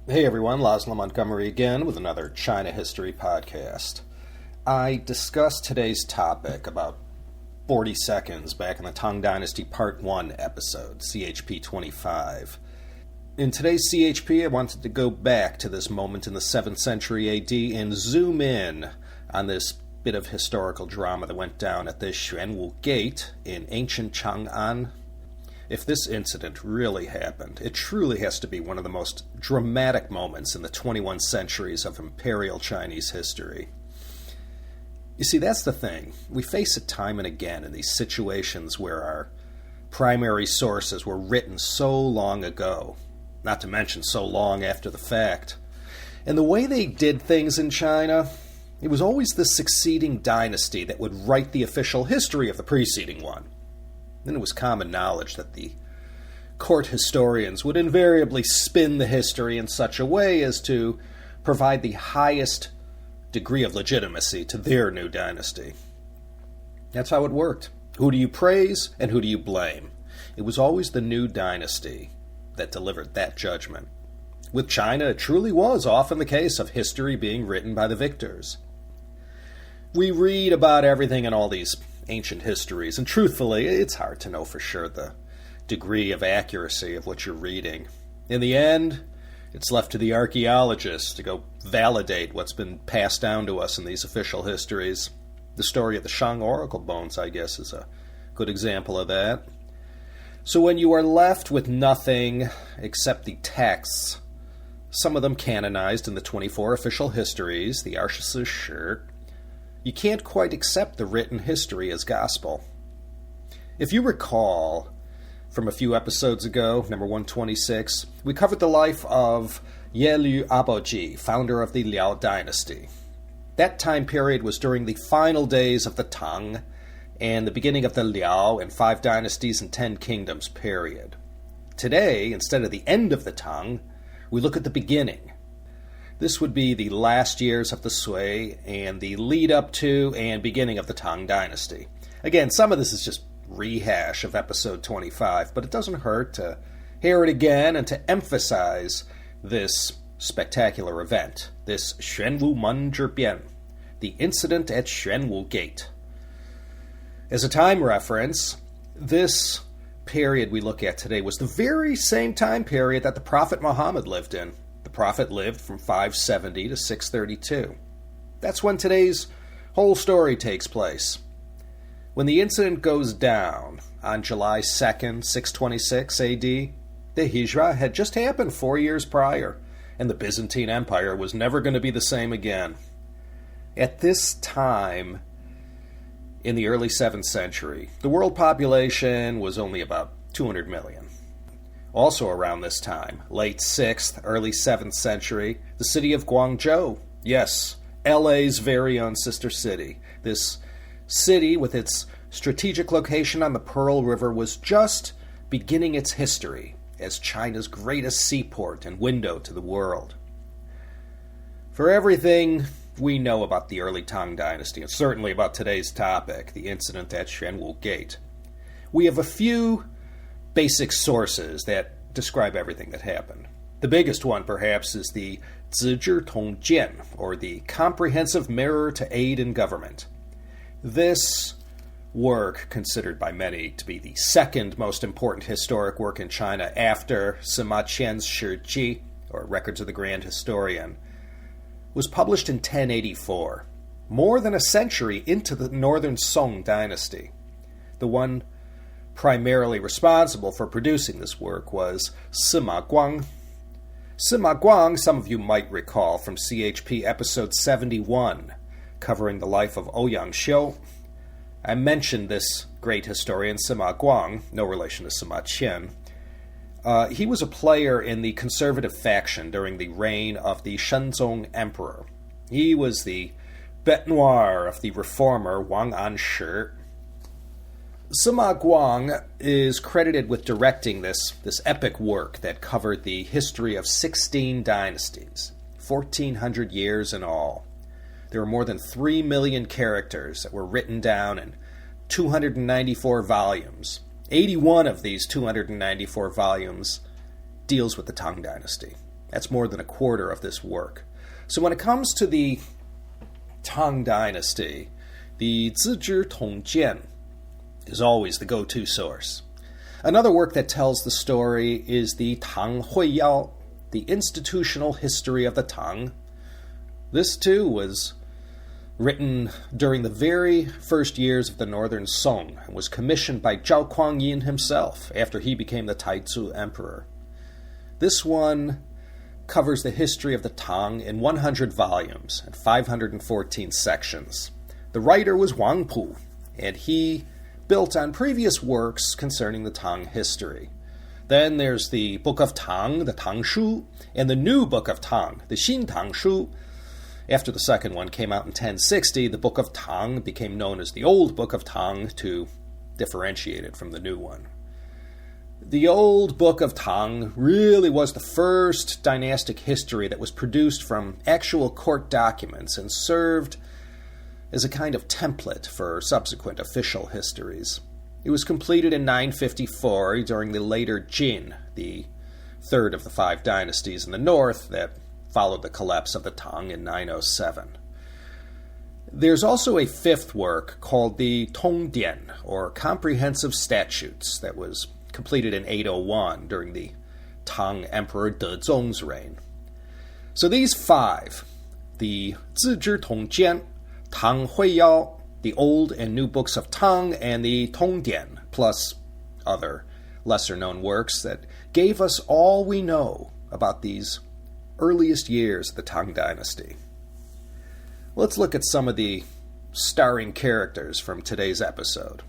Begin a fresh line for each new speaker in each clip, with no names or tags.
Hey everyone, Laszlo Montgomery again with another China History podcast. I discussed today's topic about 40 seconds back in the Tang Dynasty Part 1 episode, CHP 25. In today's CHP, I wanted to go back to this moment in the 7th century AD and zoom in on this bit of historical drama that went down at the Shenwu Gate in ancient Chang'an. If this incident really happened, it truly has to be one of the most dramatic moments in the 21 centuries of imperial Chinese history. You see, that's the thing. We face it time and again in these situations where our primary sources were written so long ago, not to mention so long after the fact. And the way they did things in China, it was always the succeeding dynasty that would write the official history of the preceding one. Then it was common knowledge that the court historians would invariably spin the history in such a way as to provide the highest degree of legitimacy to their new dynasty. That's how it worked. Who do you praise and who do you blame? It was always the new dynasty that delivered that judgment. With China, it truly was often the case of history being written by the victors. We read about everything in all these ancient histories, and truthfully, it's hard to know for sure the degree of accuracy of what you're reading. In the end, it's left to the archaeologists to go validate what's been passed down to us in these official histories. The story of the Shang oracle bones, I guess, is a good example of that. So when you are left with nothing except the texts, some of them canonized in the 24 official histories, the Arshisi, you can't quite accept the written history as gospel. If you recall from a few episodes ago, number 126, we covered the life of Ye Lu Aboji, founder of the Liao Dynasty. That time period was during the final days of the Tang and the beginning of the Liao and 5 dynasties and 10 kingdoms period. Today, instead of the end of the Tang, we look at the beginning. This would be the last years of the Sui and the lead up to and beginning of the Tang Dynasty. Again, some of this is just rehash of episode 25, but it doesn't hurt to hear it again and to emphasize this spectacular event, this Shenwu Manzhibian, the incident at Shenwu Gate. As a time reference, this period we look at today was the very same time period that the Prophet Muhammad lived in. The Prophet lived from 570 to 632. That's when today's whole story takes place. When the incident goes down on July 2nd, 626 AD, the Hijra had just happened 4 years prior, and the Byzantine Empire was never going to be the same again. At this time, in the early 7th century, the world population was only about 200 million. Also around this time, late 6th, early 7th century, the city of Guangzhou, yes, LA's very own sister city. This city, with its strategic location on the Pearl River, was just beginning its history as China's greatest seaport and window to the world. For everything we know about the early Tang Dynasty, and certainly about today's topic, the incident at Shenwu Gate, we have a few basic sources that describe everything that happened. The biggest one, perhaps, is the Zizhi Tongjian, or the Comprehensive Mirror to Aid in Government. This work, considered by many to be the second most important historic work in China after Sima Qian's Shiji, or Records of the Grand Historian, was published in 1084, more than a century into the Northern Song dynasty. The one primarily responsible for producing this work was Sima Guang. Sima Guang, some of you might recall from CHP episode 71, covering the life of Ouyang Xiu. I mentioned this great historian, Sima Guang, no relation to Sima Qian. He was a player in the conservative faction during the reign of the Shenzong Emperor. He was the bête noire of the reformer Wang Anshi. Sima Guang is credited with directing this epic work that covered the history of 16 dynasties, 1,400 years in all. There were more than 3 million characters that were written down in 294 volumes. 81 of these 294 volumes deals with the Tang Dynasty. That's more than a quarter of this work. So when it comes to the Tang Dynasty, the Zizhi Tongjian is always the go-to source. Another work that tells the story is the Tang Huiyao, the Institutional History of the Tang. This, too, was written during the very first years of the Northern Song and was commissioned by Zhao Kuangyin himself after he became the Taizu Emperor. This one covers the history of the Tang in 100 volumes and 514 sections. The writer was Wang Pu, and he built on previous works concerning the Tang history. Then there's the Book of Tang, the Tang Shu, and the new Book of Tang, the Xin Tang Shu. After the second one came out in 1060, the Book of Tang became known as the Old Book of Tang to differentiate it from the new one. The Old Book of Tang really was the first dynastic history that was produced from actual court documents and served as a kind of template for subsequent official histories. It was completed in 954 during the later Jin, the third of the 5 dynasties in the north that followed the collapse of the Tang in 907. There's also a 5th work called the Tongdian, or Comprehensive Statutes, that was completed in 801 during the Tang Emperor Dezong's reign. So these 5, the Zizhi Tongjian, Tang Huiyao, the Old and New Books of Tang, and the Tongdian, plus other lesser-known works that gave us all we know about these earliest years of the Tang Dynasty. Let's look at some of the starring characters from today's episode.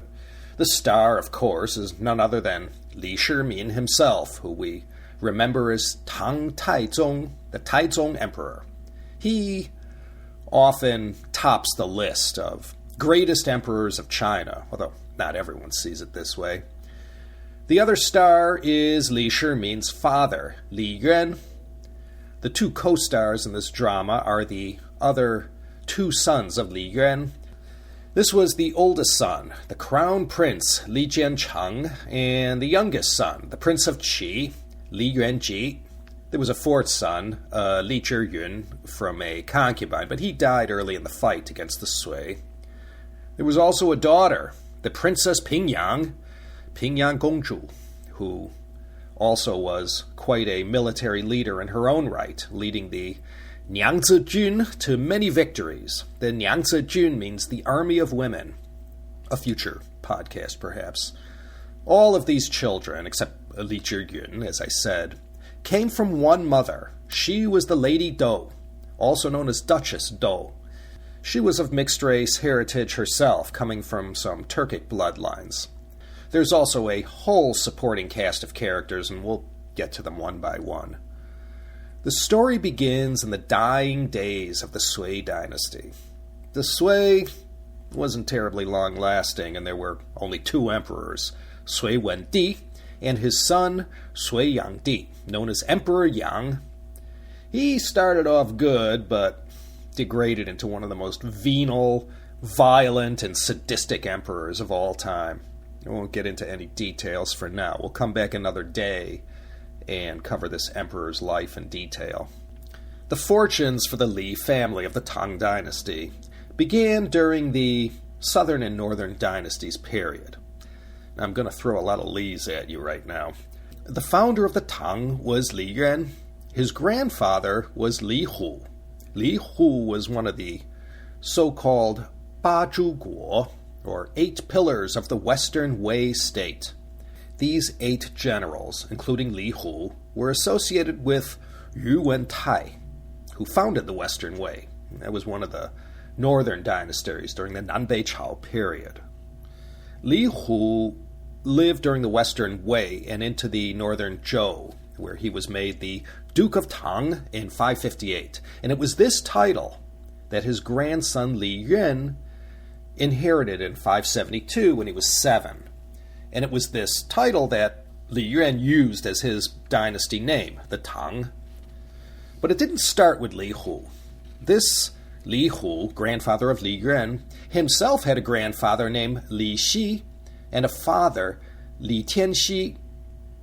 The star, of course, is none other than Li Shimin himself, who we remember as Tang Taizong, the Taizong Emperor. He often tops the list of greatest emperors of China, although not everyone sees it this way. The other star is Li Shimin's father, Li Yuan. The 2 co-stars in this drama are the other 2 sons of Li Yuan. This was the oldest son, the crown prince, Li Jiancheng, and the youngest son, the prince of Qi, Li Yuanji. There was a 4th son, Li Zhiyun, from a concubine, but he died early in the fight against the Sui. There was also a daughter, the Princess Pingyang Gongzhu, who also was quite a military leader in her own right, leading the Niangzi Jun to many victories. The Niangzi Jun means the army of women. A future podcast, perhaps. All of these children, except Li Zhiyun, as I said, came from one mother. She was the Lady Dou, also known as Duchess Dou. She was of mixed-race heritage herself, coming from some Turkic bloodlines. There's also a whole supporting cast of characters, and we'll get to them one by one. The story begins in the dying days of the Sui dynasty. The Sui wasn't terribly long-lasting, and there were only 2 emperors, Sui Wendi and his son Sui Yangdi, known as Emperor Yang. He started off good, but degraded into one of the most venal, violent, and sadistic emperors of all time. I won't get into any details for now. We'll come back another day and cover this emperor's life in detail. The fortunes for the Li family of the Tang Dynasty began during the Southern and Northern Dynasties period. Now, I'm going to throw a lot of Li's at you right now. The founder of the Tang was Li Yuan. His grandfather was Li Hu. Li Hu was one of the so-called Ba Zhu Guo, or 8 pillars of the Western Wei state. These 8 generals, including Li Hu, were associated with Yu Wentai, who founded the Western Wei. That was one of the northern dynasties during the Nanbei Chao period. Li Hu lived during the Western Wei and into the northern Zhou, where he was made the Duke of Tang in 558. And it was this title that his grandson Li Yuan inherited in 572 when he was 7. And it was this title that Li Yuan used as his dynasty name, the Tang. But it didn't start with Li Hu. This Li Hu, grandfather of Li Yuan, himself had a grandfather named Li Shi and a father, Li Tianxi,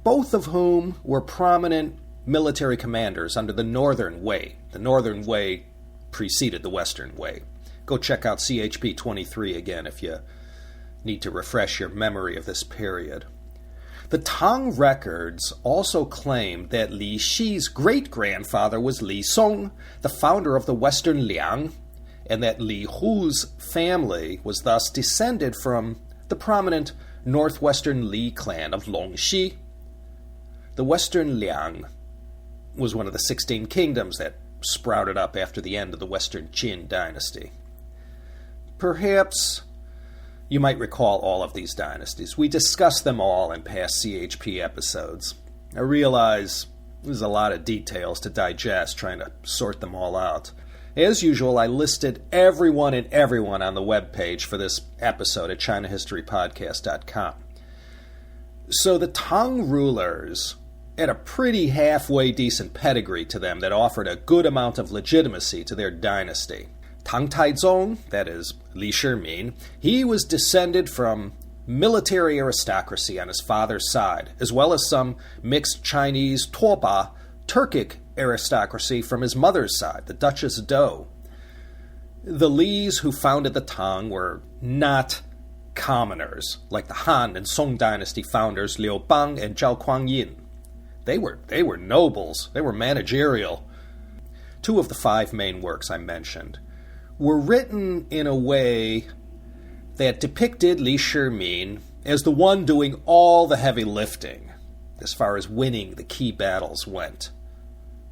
both of whom were prominent military commanders under the Northern Way. The Northern Way preceded the Western Way. Go check out CHP 23 again if you need to refresh your memory of this period. The Tang records also claim that Li Shi's great-grandfather was Li Song, the founder of the Western Liang, and that Li Hu's family was thus descended from the prominent northwestern Li clan of Longxi. The Western Liang was one of the 16 kingdoms that sprouted up after the end of the Western Qin dynasty. Perhaps you might recall all of these dynasties. We discussed them all in past CHP episodes. I realize there's a lot of details to digest trying to sort them all out. As usual, I listed everyone and everyone on the webpage for this episode at ChinaHistoryPodcast.com. So the Tang rulers had a pretty halfway decent pedigree to them that offered a good amount of legitimacy to their dynasty. Tang Taizong, that is, Li Shimin, he was descended from military aristocracy on his father's side, as well as some mixed Chinese Tuoba, Turkic aristocracy from his mother's side, the Duchess Do. The Lis who founded the Tang were not commoners, like the Han and Song dynasty founders Liu Bang and Zhao Kuangyin. They were nobles, they were managerial. 2 of the 5 main works I mentioned were written in a way that depicted Li Shimin as the one doing all the heavy lifting as far as winning the key battles went.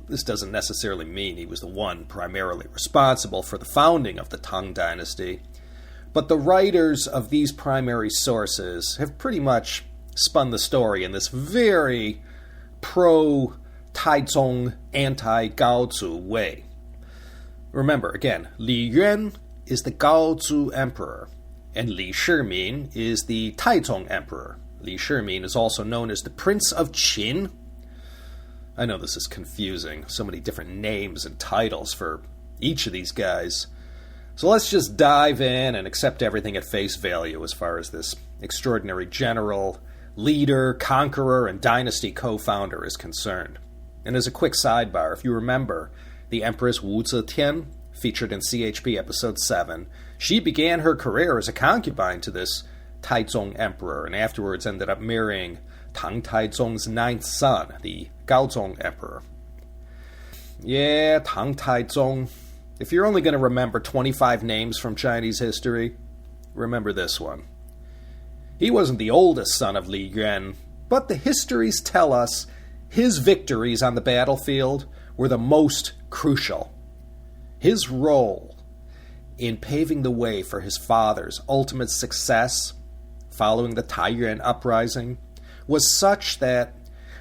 This doesn't necessarily mean he was the one primarily responsible for the founding of the Tang Dynasty, but the writers of these primary sources have pretty much spun the story in this very pro-Taizong, anti-Gaozu way. Remember, again, Li Yuan is the Gaozu emperor, and Li Shimin is the Taizong emperor. Li Shimin is also known as the Prince of Qin. I know this is confusing, so many different names and titles for each of these guys. So let's just dive in and accept everything at face value as far as this extraordinary general, leader, conqueror, and dynasty co-founder is concerned. And as a quick sidebar, if you remember, the Empress Wu Zetian, featured in CHP Episode 7, she began her career as a concubine to this Taizong emperor, and afterwards ended up marrying Tang Taizong's 9th son, the Gaozong emperor. Yeah, Tang Taizong. If you're only going to remember 25 names from Chinese history, remember this one. He wasn't the oldest son of Li Yuan, but the histories tell us his victories on the battlefield were the most crucial. His role in paving the way for his father's ultimate success following the Taiyuan uprising was such that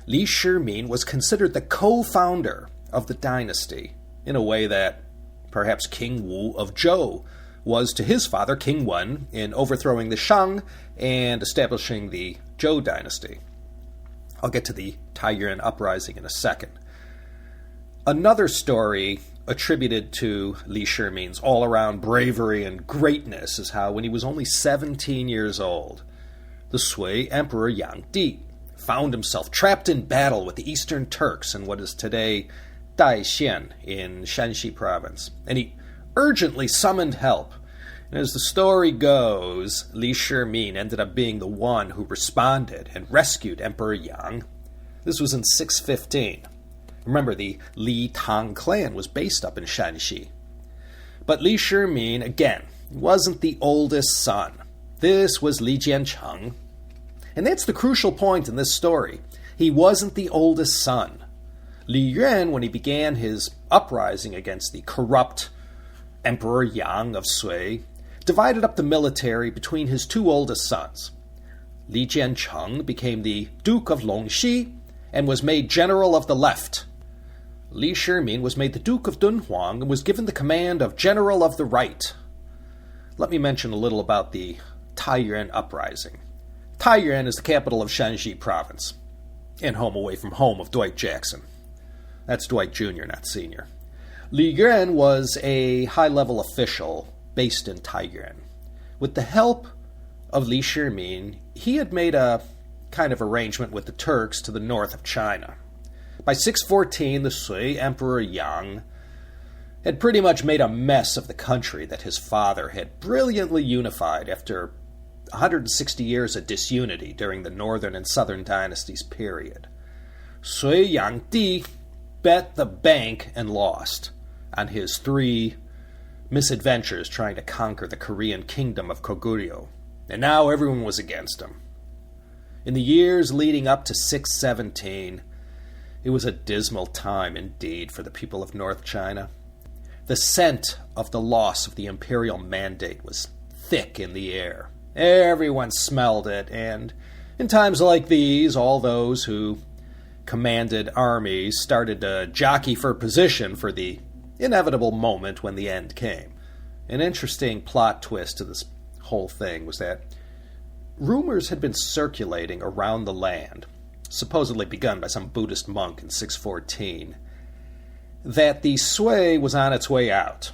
Li Shimin was considered the co-founder of the dynasty in a way that perhaps King Wu of Zhou was to his father, King Wen, in overthrowing the Shang and establishing the Zhou dynasty. I'll get to the Taiyuan uprising in a second. Another story attributed to Li Shimin's all-around bravery and greatness is how, when he was only 17 years old, the Sui Emperor Yang Di found himself trapped in battle with the Eastern Turks in what is today Daxian in Shanxi province, and he urgently summoned help. And as the story goes, Li Shimin ended up being the one who responded and rescued Emperor Yang. This was in 615. Remember, the Li Tang clan was based up in Shanxi. But Li Shimin, again, wasn't the oldest son. This was Li Jiancheng. And that's the crucial point in this story. He wasn't the oldest son. Li Yuan, when he began his uprising against the corrupt Emperor Yang of Sui, divided up the military between his 2 oldest sons. Li Jiancheng became the Duke of Longxi and was made general of the left. Li Shimin was made the Duke of Dunhuang and was given the command of General of the Right. Let me mention a little about the Taiyuan uprising. Taiyuan is the capital of Shanxi province, and home away from home of Dwight Jackson. That's Dwight Jr., not Sr. Li Yuan was a high-level official based in Taiyuan. With the help of Li Shimin, he had made a kind of arrangement with the Turks to the north of China. By 614, the Sui Emperor Yang had pretty much made a mess of the country that his father had brilliantly unified after 160 years of disunity during the Northern and Southern Dynasties period. Sui Yang Di bet the bank and lost on his 3 misadventures trying to conquer the Korean kingdom of Goguryeo, and now everyone was against him. In the years leading up to 617, it was a dismal time indeed for the people of North China. The scent of the loss of the imperial mandate was thick in the air. Everyone smelled it, and in times like these, all those who commanded armies started to jockey for position for the inevitable moment when the end came. An interesting plot twist to this whole thing was that rumors had been circulating around the land, supposedly begun by some Buddhist monk in 614, that the Sui was on its way out,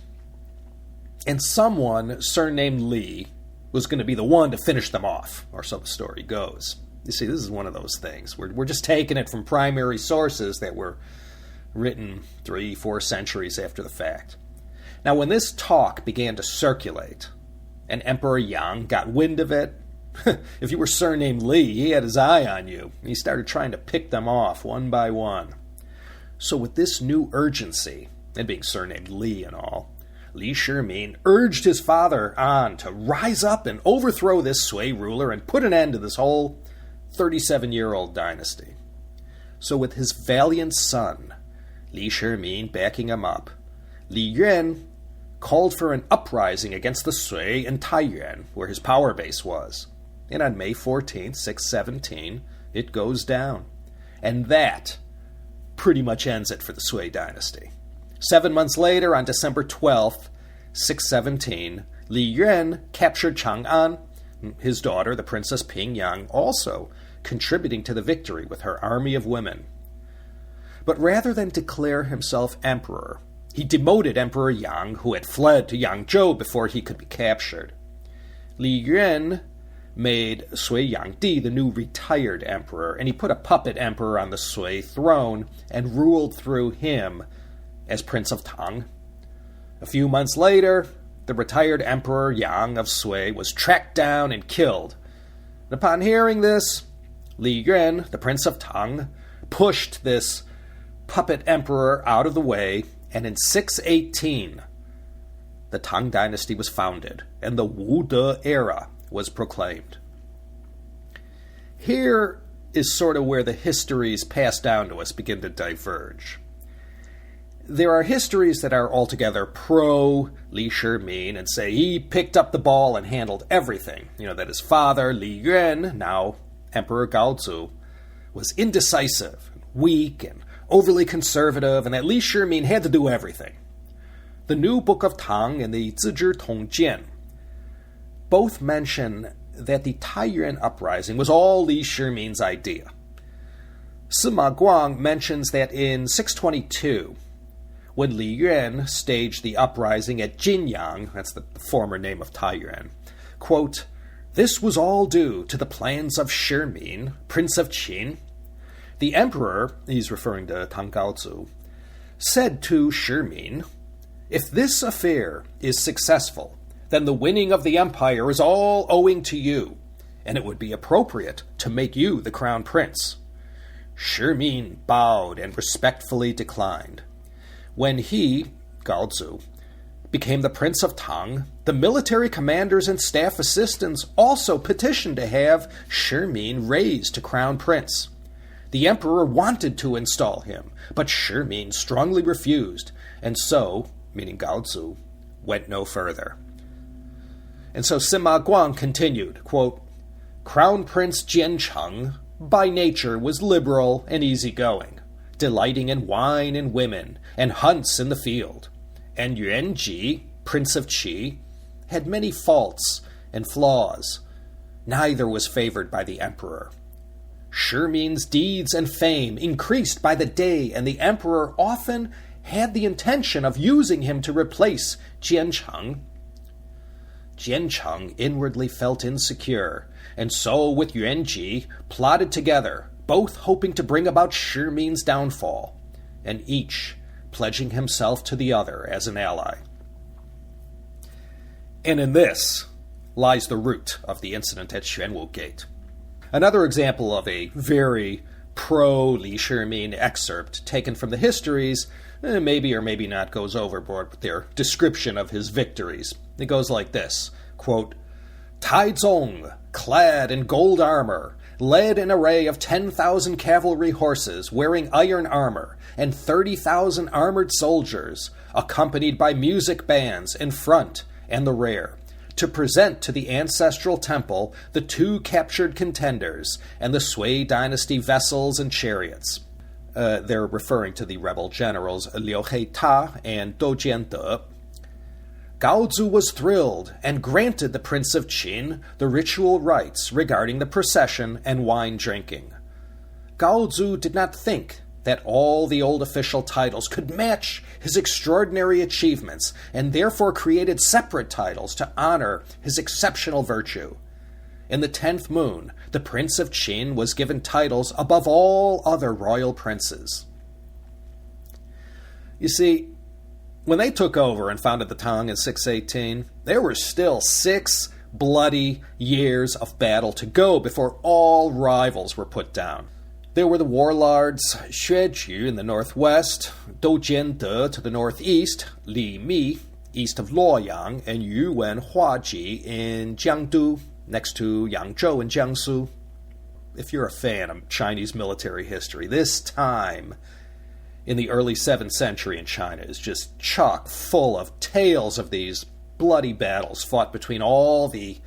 and someone surnamed Li was going to be the one to finish them off, or so the story goes. You see, this is one of those things. We're just taking it from primary sources that were written 3-4 centuries after the fact. Now, when this talk began to circulate, and Emperor Yang got wind of it, if you were surnamed Li, he had his eye on you, and he started trying to pick them off one by one. So with this new urgency, and being surnamed Li and all, Li Shimin urged his father on to rise up and overthrow this Sui ruler and put an end to this whole 37-year-old dynasty. So with his valiant son, Li Shimin, backing him up, Li Yuan called for an uprising against the Sui in Taiyuan, where his power base was. And on May 14th, 617, it goes down. And that pretty much ends it for the Sui dynasty. 7 months later, on December 12th, 617, Li Yuan captured Chang'an, his daughter, the Princess Pingyang, also contributing to the victory with her army of women. But rather than declare himself emperor, he demoted Emperor Yang, who had fled to Yangzhou before he could be captured. Li Yuan made Sui Yangdi the new retired emperor, and he put a puppet emperor on the Sui throne and ruled through him as Prince of Tang. A few months later, the retired Emperor Yang of Sui was tracked down and killed. And upon hearing this, Li Yuan, the Prince of Tang, pushed this puppet emperor out of the way, and in 618, the Tang Dynasty was founded, and the Wu De era was proclaimed. Here is sort of where the histories passed down to us begin to diverge. There are histories that are altogether pro-Li Shimin and say he picked up the ball and handled everything. That his father, Li Yuan, now Emperor Gaozu, was indecisive, weak, and overly conservative, and that Li Shimin had to do everything. The new Book of Tang and the Zizhi Tongjian both mention that the Taiyuan uprising was all Li Shimin's idea. Sima Guang mentions that in 622, when Li Yuan staged the uprising at Jinyang, that's the former name of Taiyuan, quote, "This was all due to the plans of Shimin, Prince of Qin. The emperor," he's referring to Tang Gaozu, "said to Shimin, 'If this affair is successful, then the winning of the empire is all owing to you, and it would be appropriate to make you the crown prince.' Shimin bowed and respectfully declined. When he, Gaozu, became the Prince of Tang, the military commanders and staff assistants also petitioned to have Shimin raised to crown prince. The emperor wanted to install him, but Shimin strongly refused, and so, meaning Gaozu, went no further." And so Sima Guang continued, quote, "Crown Prince Jiancheng by nature was liberal and easygoing, delighting in wine and women, and hunts in the field. And Yuanji, Prince of Qi, had many faults and flaws. Neither was favored by the emperor. Shimin's deeds and fame increased by the day, and the emperor often had the intention of using him to replace Jiancheng. Jiancheng inwardly felt insecure, and so with Yuanji plotted together both hoping to bring about Shimin's downfall, and each pledging himself to the other as an ally. And in this lies the root of the incident at Xuanwu Gate. Another example of a very pro-Li Shimin excerpt taken from the histories, maybe or maybe not goes overboard with their description of his victories. It goes like this, quote, Taizong, clad in gold armor, led an array of 10,000 cavalry horses wearing iron armor and 30,000 armored soldiers, accompanied by music bands in front and the rear, to present to the ancestral temple the two captured contenders and the Sui dynasty vessels and chariots. They're referring to the rebel generals Liu Ta and Dou Jiande. Gaozu was thrilled and granted the Prince of Qin the ritual rites regarding the procession and wine drinking. Gaozu did not think that all the old official titles could match his extraordinary achievements, and therefore created separate titles to honor his exceptional virtue. In the 10th moon, the Prince of Qin was given titles above all other royal princes. You see, when they took over and founded the Tang in 618, there were still 6 bloody years of battle to go before all rivals were put down. There were the warlords Xueju in the northwest, Dou Jiande to the northeast, Li Mi east of Luoyang, and Yuan Huaji in Jiangdu, next to Yangzhou in Jiangsu. If you're a fan of Chinese military history, this time in the early 7th century in China is just chock full of tales of these bloody battles fought between all the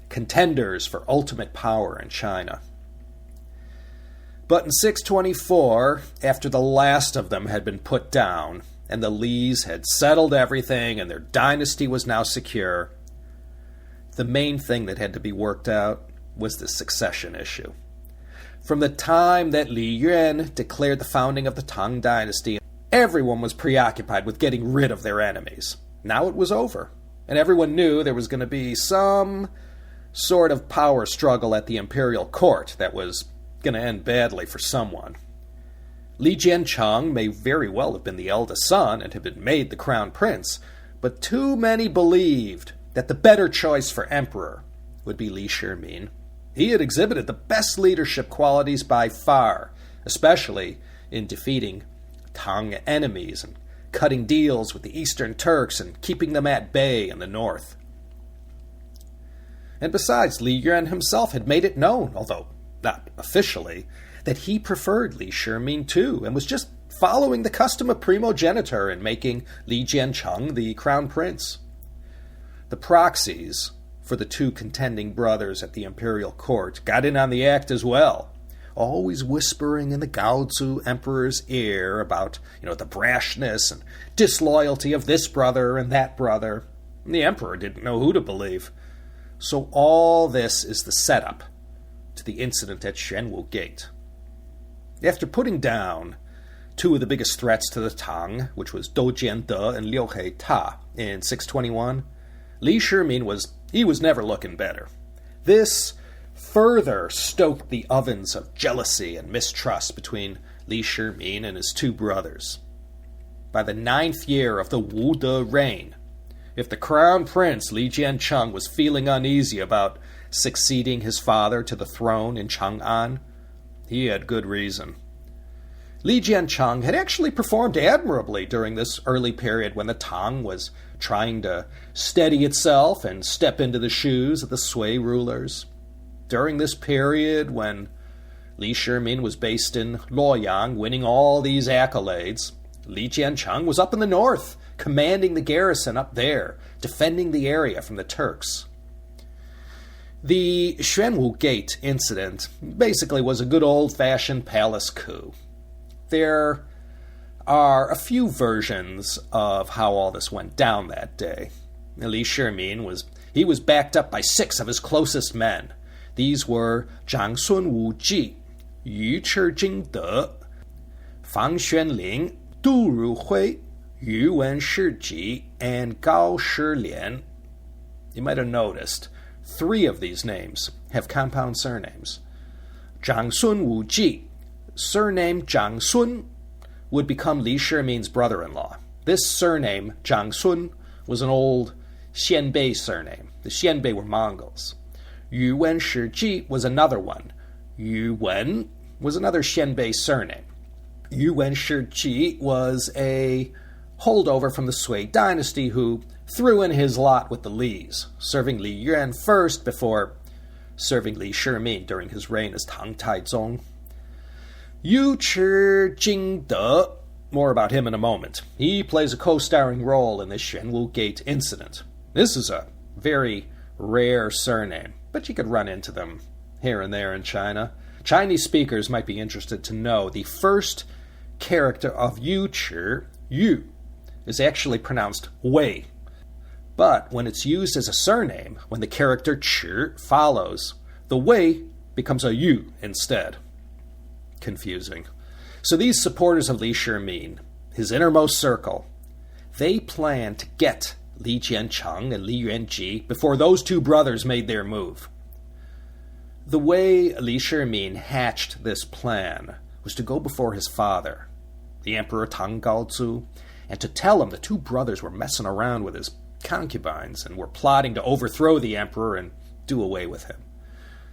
contenders for ultimate power in China. But in 624, after the last of them had been put down, and the Lis had settled everything, and their dynasty was now secure, the main thing that had to be worked out was the succession issue. From the time that Li Yuan declared the founding of the Tang Dynasty, everyone was preoccupied with getting rid of their enemies. Now it was over, and everyone knew there was going to be some sort of power struggle at the imperial court that was going to end badly for someone. Li Jiancheng may very well have been the eldest son and had been made the crown prince, but too many believed that the better choice for emperor would be Li Shimin. He had exhibited the best leadership qualities by far, especially in defeating Tang enemies and cutting deals with the Eastern Turks and keeping them at bay in the north. And besides, Li Yuan himself had made it known, although not officially, that he preferred Li Shimin too, and was just following the custom of primogeniture in making Li Jiancheng the crown prince. The proxies for the two contending brothers at the imperial court got in on the act as well, always whispering in the Gaozu emperor's ear about, the brashness and disloyalty of this brother and that brother. And the emperor didn't know who to believe. So all this is the setup to the incident at Shenwu Gate. After putting down two of the biggest threats to the Tang, which was Dou Jiande and Liu Ta in 621, Li Shimin was never looking better. This further stoked the ovens of jealousy and mistrust between Li Shimin and his two brothers. By the 9th year of the Wu De reign, if the crown prince Li Jiancheng was feeling uneasy about succeeding his father to the throne in Chang'an, he had good reason. Li Jiancheng had actually performed admirably during this early period when the Tang was trying to steady itself and step into the shoes of the Sui rulers. During this period when Li Shimin was based in Luoyang, winning all these accolades, Li Jiancheng was up in the north, commanding the garrison up there, defending the area from the Turks. The Xuanwu Gate incident basically was a good old-fashioned palace coup. There are a few versions of how all this went down that day. Li Shimin was backed up by 6 of his closest men. These were Zhang Sunwu Ji, Yu Chijingde, Fang Xuanling, Du Ruhui, Yu Wen Shiji, and Gao Shilian. You might have noticed 3 of these names have compound surnames. Xuanwu Ji, surnamed Zhang Sun, would become Li Shimin's brother-in-law. This surname, Zhang Sun, was an old Xianbei surname. The Xianbei were Mongols. Yuan Ji was another one. Yuan was another Xianbei surname. Yuan Ji was a holdover from the Sui dynasty who threw in his lot with the Lis, serving Li Yuan first before serving Li Shimin during his reign as Tang Taizong. Yu Chi Jingde, more about him in a moment. He plays a co-starring role in the Shenwu Gate incident. This is a very rare surname, but you could run into them here and there in China. Chinese speakers might be interested to know the first character of Yu Chi, Yu, is actually pronounced Wei. But when it's used as a surname, when the character Chi follows, the Wei becomes a Yu instead. Confusing. So these supporters of Li Shimin, his innermost circle, they planned to get Li Jiancheng and Li Yuanji before those two brothers made their move. The way Li Shimin hatched this plan was to go before his father, the Emperor Tang Gaozu, and to tell him the two brothers were messing around with his concubines and were plotting to overthrow the emperor and do away with him.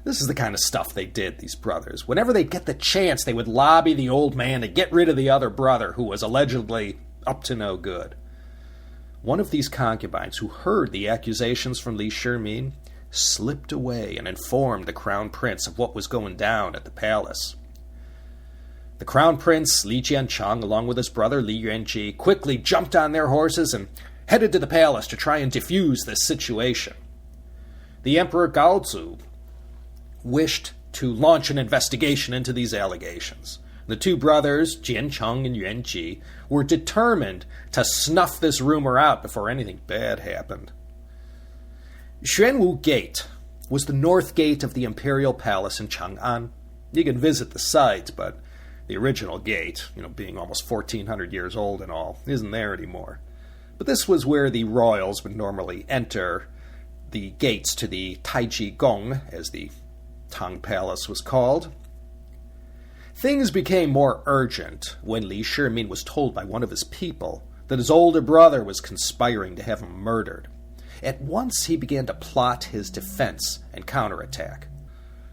This is the kind of stuff they did, these brothers. Whenever they'd get the chance, they would lobby the old man to get rid of the other brother who was allegedly up to no good. One of these concubines who heard the accusations from Li Shimin slipped away and informed the crown prince of what was going down at the palace. The crown prince, Li Jiancheng, along with his brother Li Yuanji, quickly jumped on their horses and headed to the palace to try and defuse this situation. The Emperor Gaozu wished to launch an investigation into these allegations. The two brothers, Jiancheng and Yuanji, were determined to snuff this rumor out before anything bad happened. Shenwu Gate was the north gate of the imperial palace in Chang'an. You can visit the site, but the original gate, being almost 1,400 years old and all, isn't there anymore. But this was where the royals would normally enter the gates to the Taiji Gong, as the Tang Palace was called. Things became more urgent when Li Shimin was told by one of his people that his older brother was conspiring to have him murdered. At once he began to plot his defense and counterattack.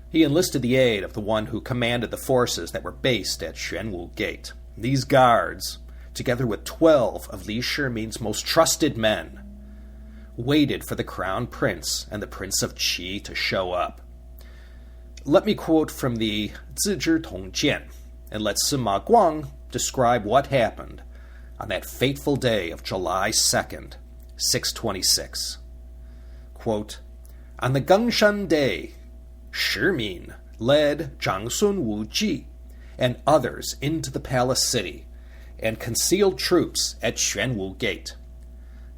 He enlisted the aid of the one who commanded the forces that were based at Shenwu Gate. These guards, together with 12 of Li Shimin's most trusted men, waited for the crown prince and the Prince of Qi to show up. Let me quote from the Zizhi Tongjian, and let Sima Guang describe what happened on that fateful day of July 2nd, 626. Quote, on the Gangshan day, Shimin led Zhang Sunwu Ji and others into the palace city and concealed troops at Shenwu Gate.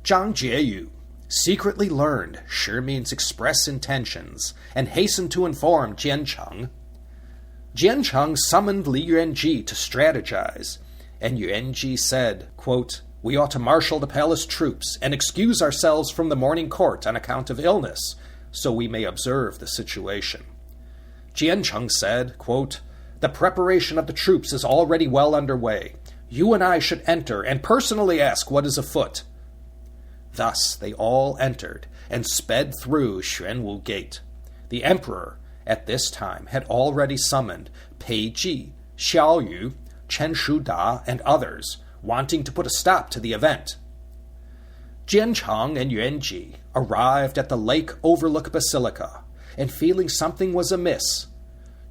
Zhang Jieyu secretly learned Shimin's express intentions and hastened to inform Jiancheng. Jiancheng summoned Li Yuanji to strategize, and Yuanji said, quote, we ought to marshal the palace troops and excuse ourselves from the morning court on account of illness, so we may observe the situation. Jiancheng said, quote, the preparation of the troops is already well underway. You and I should enter and personally ask what is afoot. Thus they all entered and sped through Shenwu Gate. The emperor, at this time, had already summoned Pei Ji, Xiao Yu, Chen Shuda, and others, wanting to put a stop to the event. Jiancheng and Yuanji arrived at the Lake Overlook Basilica, and feeling something was amiss,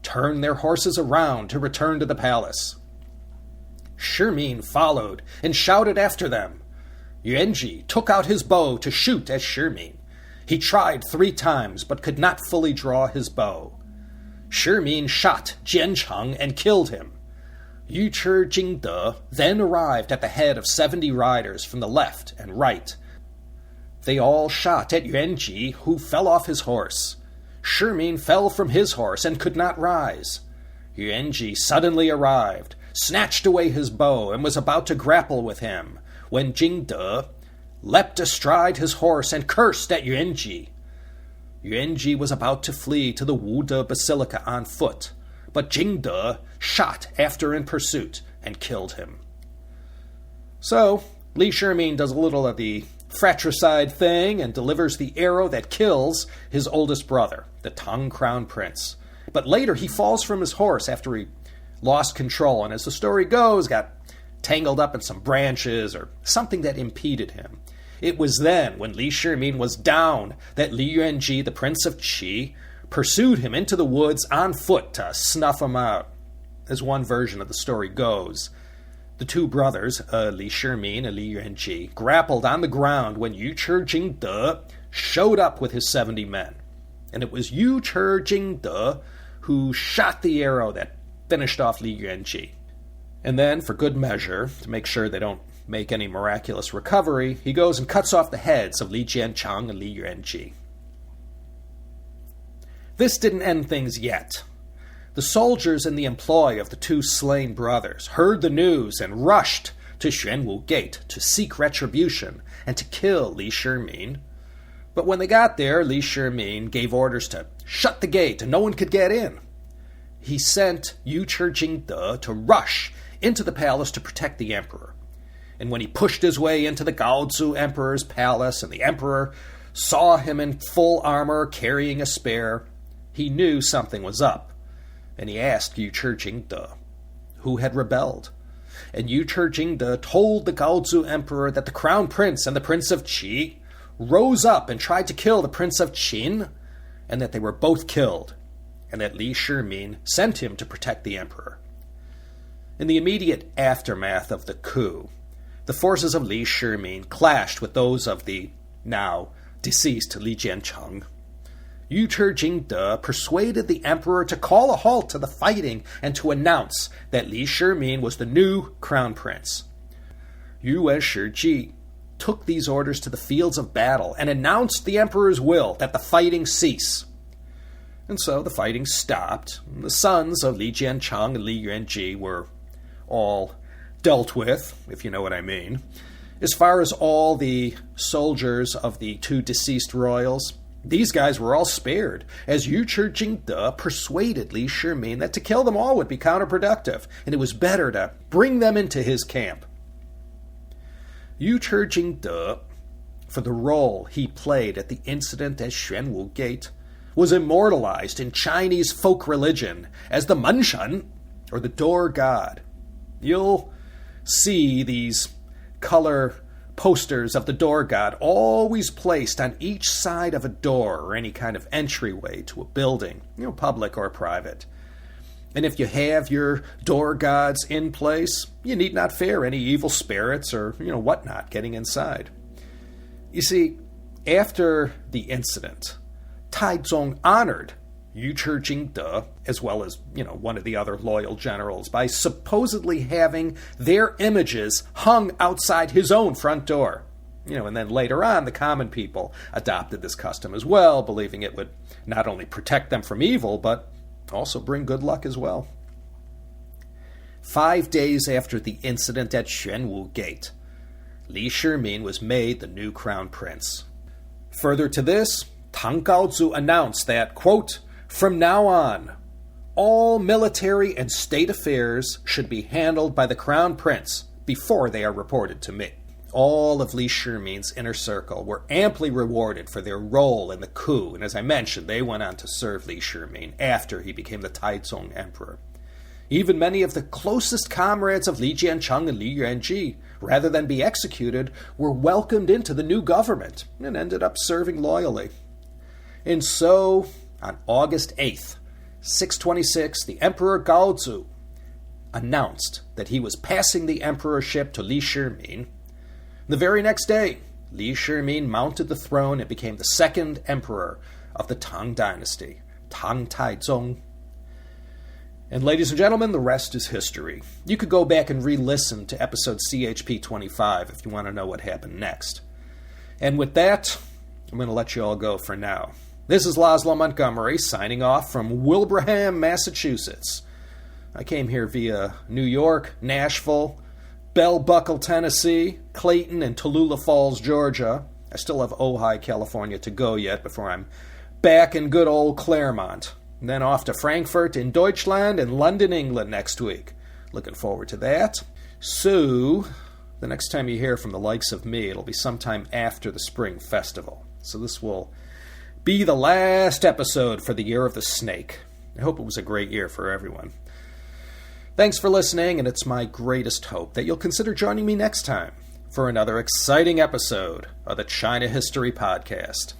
turned their horses around to return to the palace. Shimin followed and shouted after them. Yuanji took out his bow to shoot at Shimin. He tried 3 times, but could not fully draw his bow. Shimin shot Jiancheng and killed him. Yu Chi Jingde then arrived at the head of 70 riders from the left and right. They all shot at Yuanji, who fell off his horse. Shimin fell from his horse and could not rise. Yuanji suddenly arrived, snatched away his bow, and was about to grapple with him, when Jingde leapt astride his horse and cursed at Yuanji. Yuanji was about to flee to the Wude Basilica on foot, but Jingde shot after in pursuit and killed him. So, Li Shimin does a little of the fratricide thing and delivers the arrow that kills his oldest brother, the Tang Crown Prince. But later he falls from his horse after he lost control, and as the story goes, got tangled up in some branches or something that impeded him. It was then, when Li Shimin was down, that Li Yuan, the Prince of Qi, pursued him into the woods on foot to snuff him out. As one version of the story goes, the two brothers, Li Shimin and Li Yuan, grappled on the ground when Yu Jingde showed up with his 70 men. And it was Yu Jingde who shot the arrow that finished off Li Yuan. And then, for good measure, to make sure they don't make any miraculous recovery, he goes and cuts off the heads of Li Jianchang and Li Yuan. This didn't end things yet. The soldiers in the employ of the two slain brothers heard the news and rushed to Xuanwu Gate to seek retribution and to kill Li Shimin. But when they got there, Li Shimin gave orders to shut the gate and no one could get in. He sent Yu Jingde to rush into the palace to protect the emperor. And when he pushed his way into the Gaozu emperor's palace and the emperor saw him in full armor carrying a spear, he knew something was up. And he asked Yu Jingde who had rebelled. And Yu Jingde told the Gaozu emperor that the crown prince and the prince of Qi rose up and tried to kill the prince of Qin, and that they were both killed, and that Li Shimin sent him to protect the emperor. In the immediate aftermath of the coup, the forces of Li Shimin clashed with those of the now deceased Li Jiancheng. Yu Jingde persuaded the emperor to call a halt to the fighting and to announce that Li Shimin was the new crown prince. Yuan Shiji took these orders to the fields of battle and announced the emperor's will that the fighting cease. And so the fighting stopped. The sons of Li Jiancheng and Li Yuan were all dealt with, if you know what I mean. As far as all the soldiers of the two deceased royals, these guys were all spared, as Yu Jingde persuaded Li Shimin that to kill them all would be counterproductive, and it was better to bring them into his camp. Yu Jingde, for the role he played at the incident at Xuanwu Gate, was immortalized in Chinese folk religion as the Menshan, or the door god. You'll see these color posters of the door god always placed on each side of a door or any kind of entryway to a building, public or private. And if you have your door gods in place, you need not fear any evil spirits or, whatnot getting inside. You see, after the incident, Taizong honored Yu Jingde, as well as, one of the other loyal generals, by supposedly having their images hung outside his own front door. And then later on, the common people adopted this custom as well, believing it would not only protect them from evil, but also bring good luck as well. 5 days after the incident at Shenwu Gate, Li Shimin was made the new crown prince. Further to this, Tang Gaozu announced that, quote, "From now on, all military and state affairs should be handled by the crown prince before they are reported to me." All of Li Shimin's inner circle were amply rewarded for their role in the coup, and as I mentioned, they went on to serve Li Shimin after he became the Taizong emperor. Even many of the closest comrades of Li Jiancheng and Li Yuan, rather than be executed, were welcomed into the new government and ended up serving loyally. And so, on August 8th, 626, the Emperor Gaozu announced that he was passing the emperorship to Li Shimin. The very next day, Li Shimin mounted the throne and became the second emperor of the Tang Dynasty, Tang Taizong. And ladies and gentlemen, the rest is history. You could go back and re-listen to episode CHP 25 if you want to know what happened next. And with that, I'm going to let you all go for now. This is Laszlo Montgomery signing off from Wilbraham, Massachusetts. I came here via New York, Nashville, Bell Buckle, Tennessee, Clayton, and Tallulah Falls, Georgia. I still have Ojai, California to go yet before I'm back in good old Claremont. And then off to Frankfurt in Deutschland and London, England next week. Looking forward to that. So, the next time you hear from the likes of me, it'll be sometime after the Spring Festival. So this will be the last episode for the Year of the Snake. I hope it was a great year for everyone. Thanks for listening, and it's my greatest hope that you'll consider joining me next time for another exciting episode of the China History Podcast.